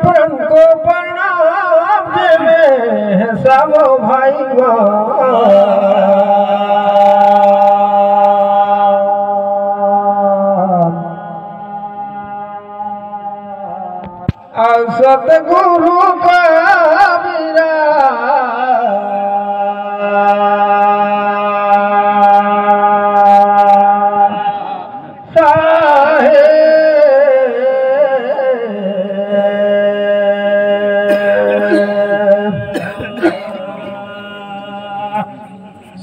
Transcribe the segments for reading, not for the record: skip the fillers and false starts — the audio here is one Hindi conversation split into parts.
प्रण को प्रणाम देवे सब भाई सतगुरु का मेरा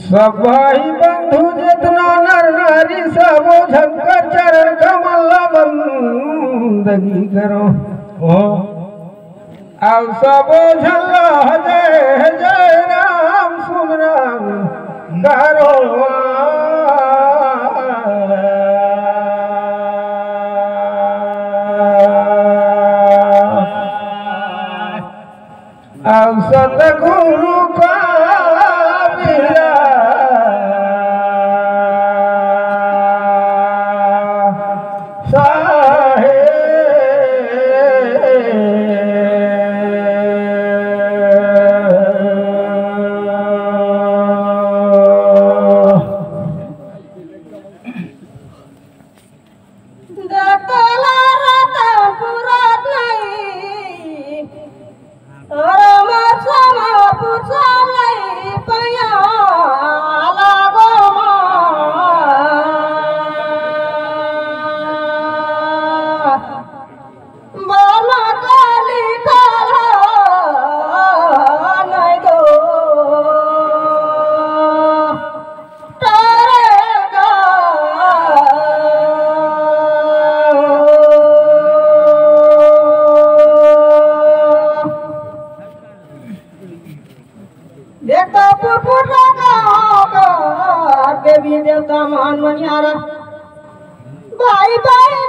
सब भाई बंधु जितना नर नारी सब झंकर चरण कमल बंदगी करो अब सब झल्ला जय जय राम सुमरन करो अब सतगुरु का मेरा देवी देवता मान मनियारा भाई भाई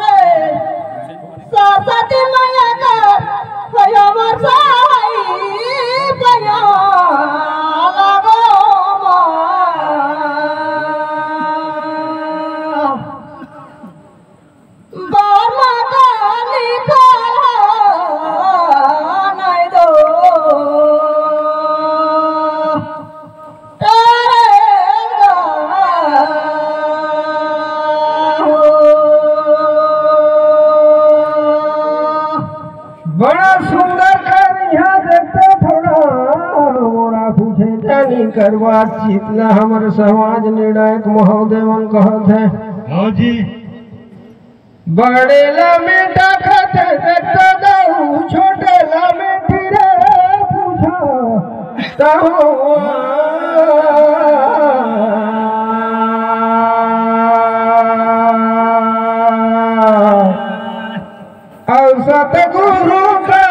रे सरस्वती मैया कर भयो बरसाई भयो लागो बर्मा का लिखा नहीं दो बड़ा सुंदर कर यहाँ देखते थोड़ा मोरा पूछे जानी कर बातचीत ला हमारे समाज निर्णायक महोदयवन कहत है। हाँ जी बड़े ला में डाकत है देखते जाऊँ छोटे ला में फिरे पूछा अब सतगुरु का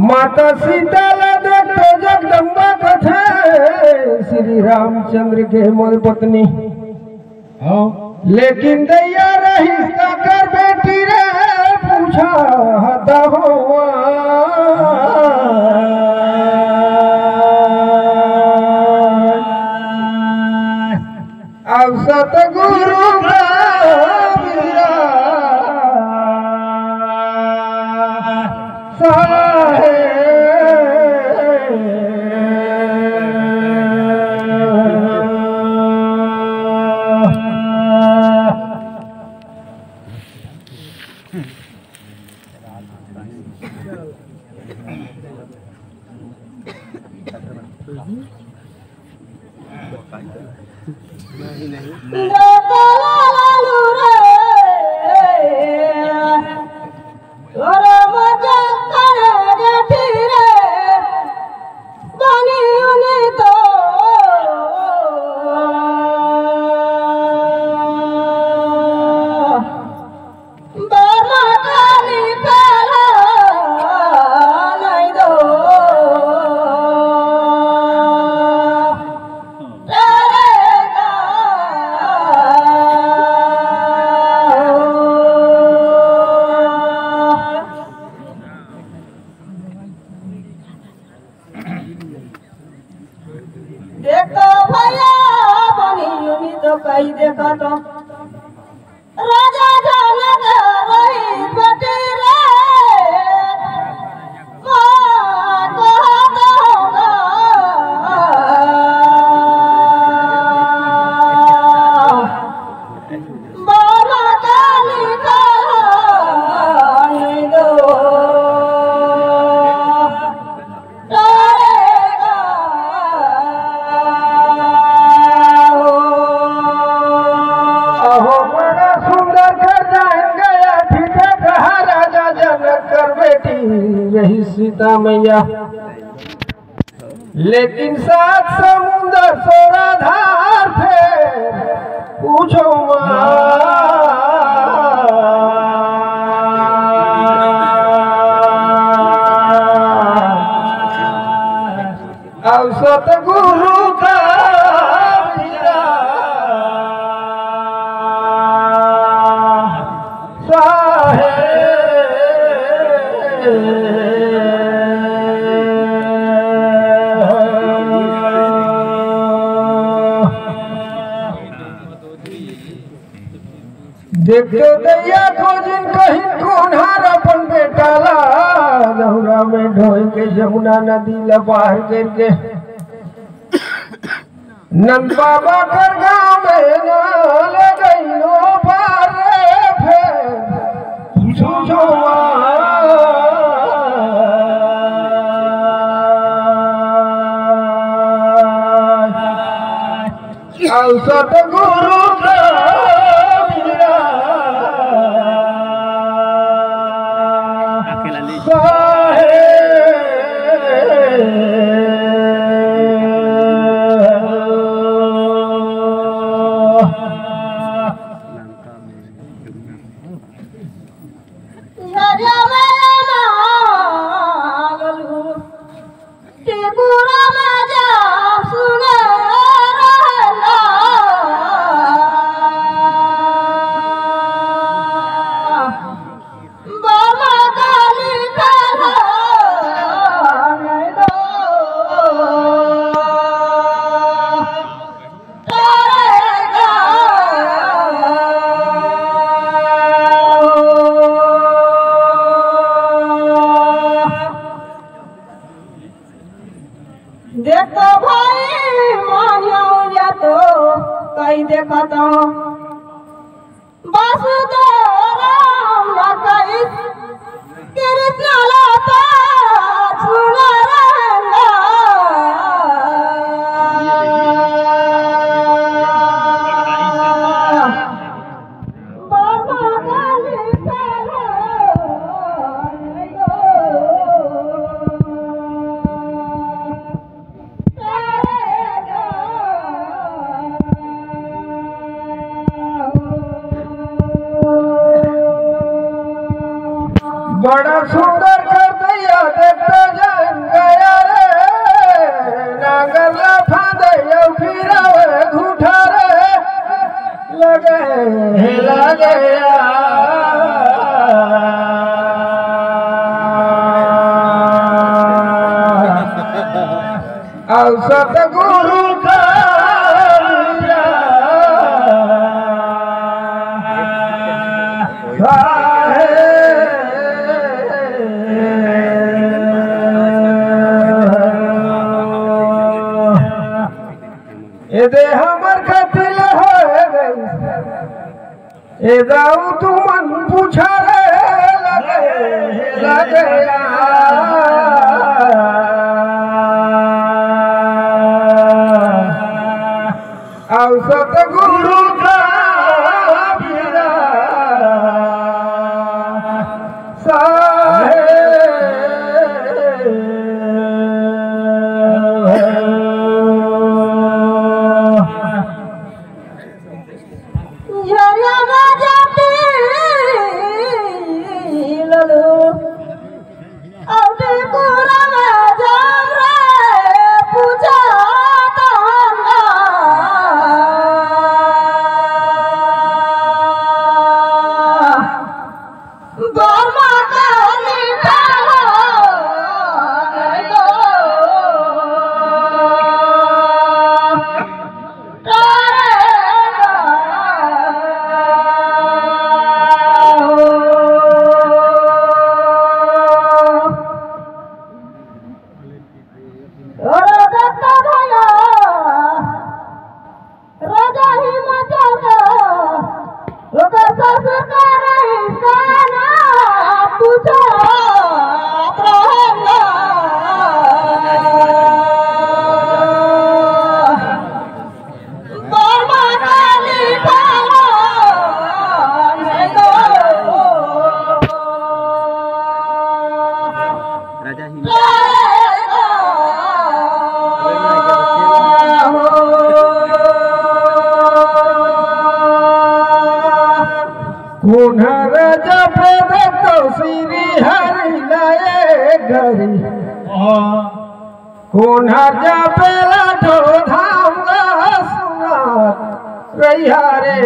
माता सीता देखते जगदम्बा कथे श्री रामचंद्र के मोल पत्नी हाँ लेकिन दैया रही कर बेटी रे पूछा हता हुआ अब सतगुरु का मेरा गई रही सीता मैया, लेकिन सात समुंदर सोरा धार थे पूछो अब सतगुरु का देखो दैया खोजिन कहीं कोन्हार अपन बेटाला दहुरा में ढोए के यमुना नदी लबार करके नंद बाबा कर गाँव में नाल गई नो पार रे फेर पूछो सतगुरु देखो भाई मानिया तो कई देखा तो वासुदेव राम ना कई कृष्ण लाता सुन रंगा बाबा गाली बड़ा सुंदर कर दिया देखते जान गया रे नागर लफा दिया फिर घूठा रे लगे अब सतगुरु का दे हमर कतिल हो गई ए दाऊ तू मन पूछा रे लगे अब सतगुरु का Look at जपे देखो श्री हरि लाए घरी कौन जपेला तो धाम सुना रैया रे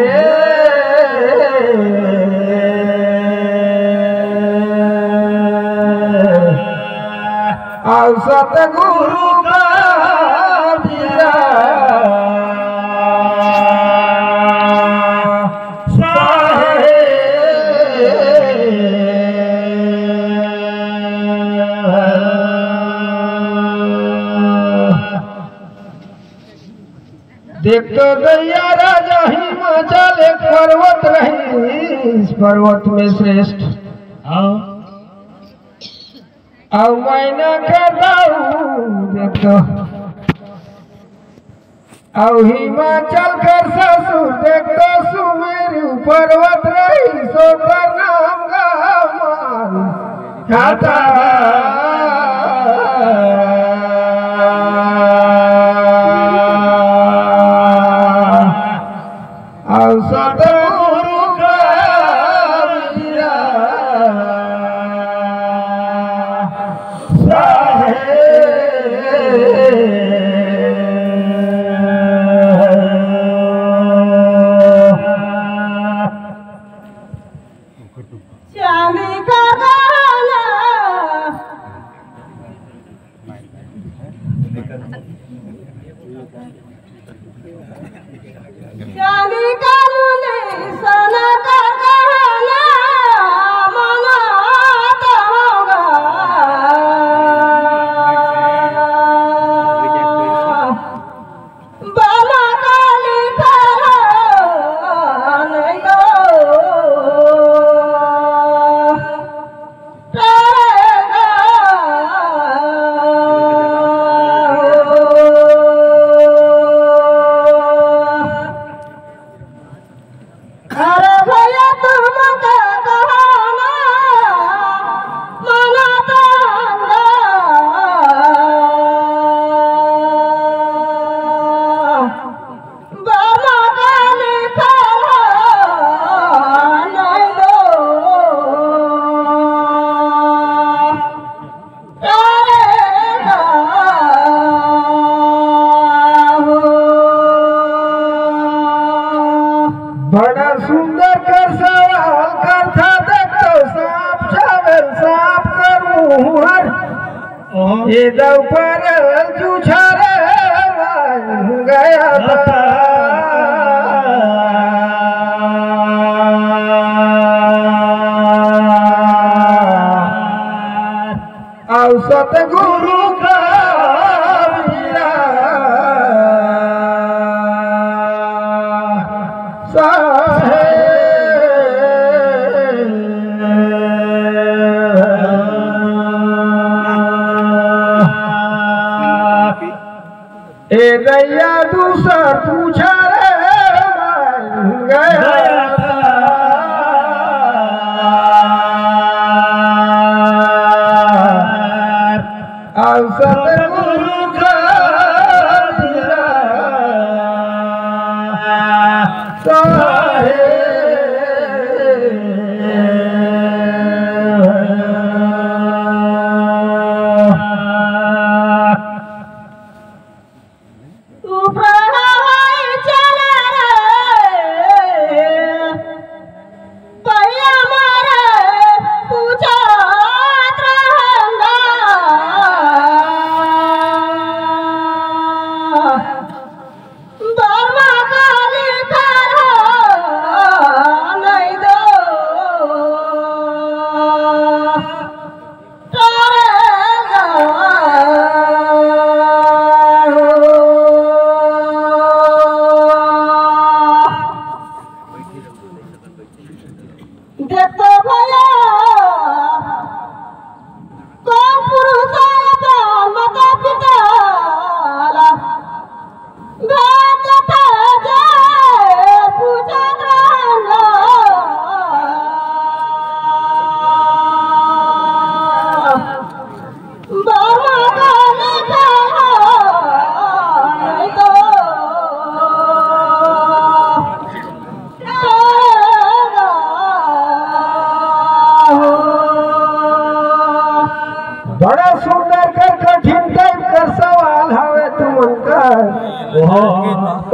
और सतगुरु का दिया देख तो दैया राजा हिमाचल एक पर्वत रही इस पर्वत में श्रेष्ठ अब मैना करता देख तो अब हिमाचल कर ससुर देख तो सुमेरु पर्वत रही सो कर नाम गामान खाता सतगुरु का वीरा चांदी का गाना चांदी का सोना का गहना मनाता होगा बाला काली नहीं अरे भैया तुमका कहना मनाता बाबा काली नहीं दो बड़ा सुंदर कर सवाल करता देखो सांप चावल सांप कर मुहर ये दोपहर जुझारे गया था और सतगुरु का वीरा ए गैया दूसर पूछा रे गया और सतगुरु का वीरा देखो भैया कौन पुरुष माता पिता भेद था पूछत रहना बाबा गाने बड़ा सुंदर कर कठिन टाइप कर सवाल हवे तुमन कर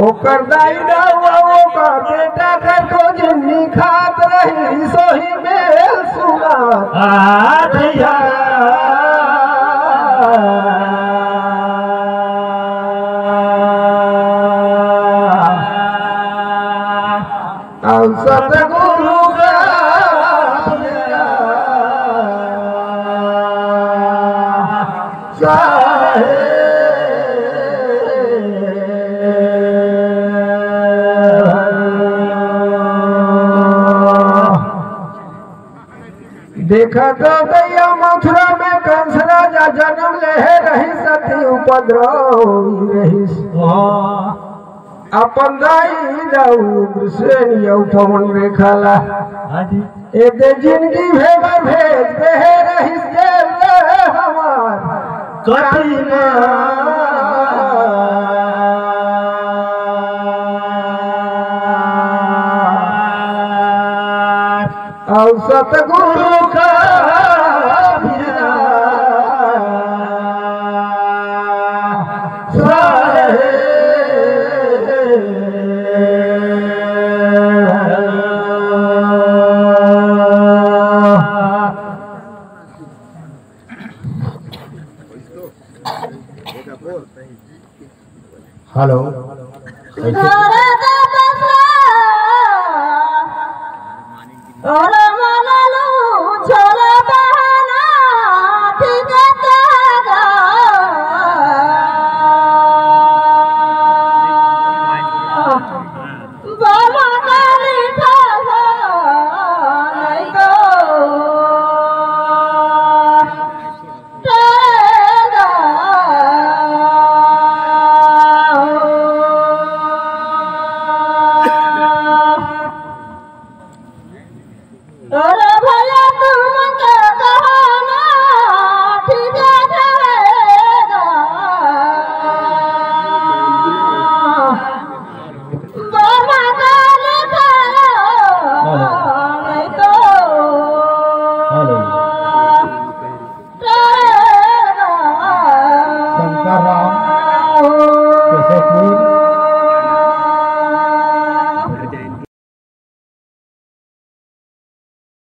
ओकर दाई दावा ओकर बेटा कर को जिन्नी खात रही सोही मेल सुना सतगुरु का देखा तो दैया मथुरा में कंस राजा जन्म ले रही सती उपद्रव रही अपन दाई दाऊ श्रेणी पवन रेखाला एक जिंदगी भेबर भेज दे रही जेल हमार कटीना और सतगुरु का हेलो शंकर राम केशवपुर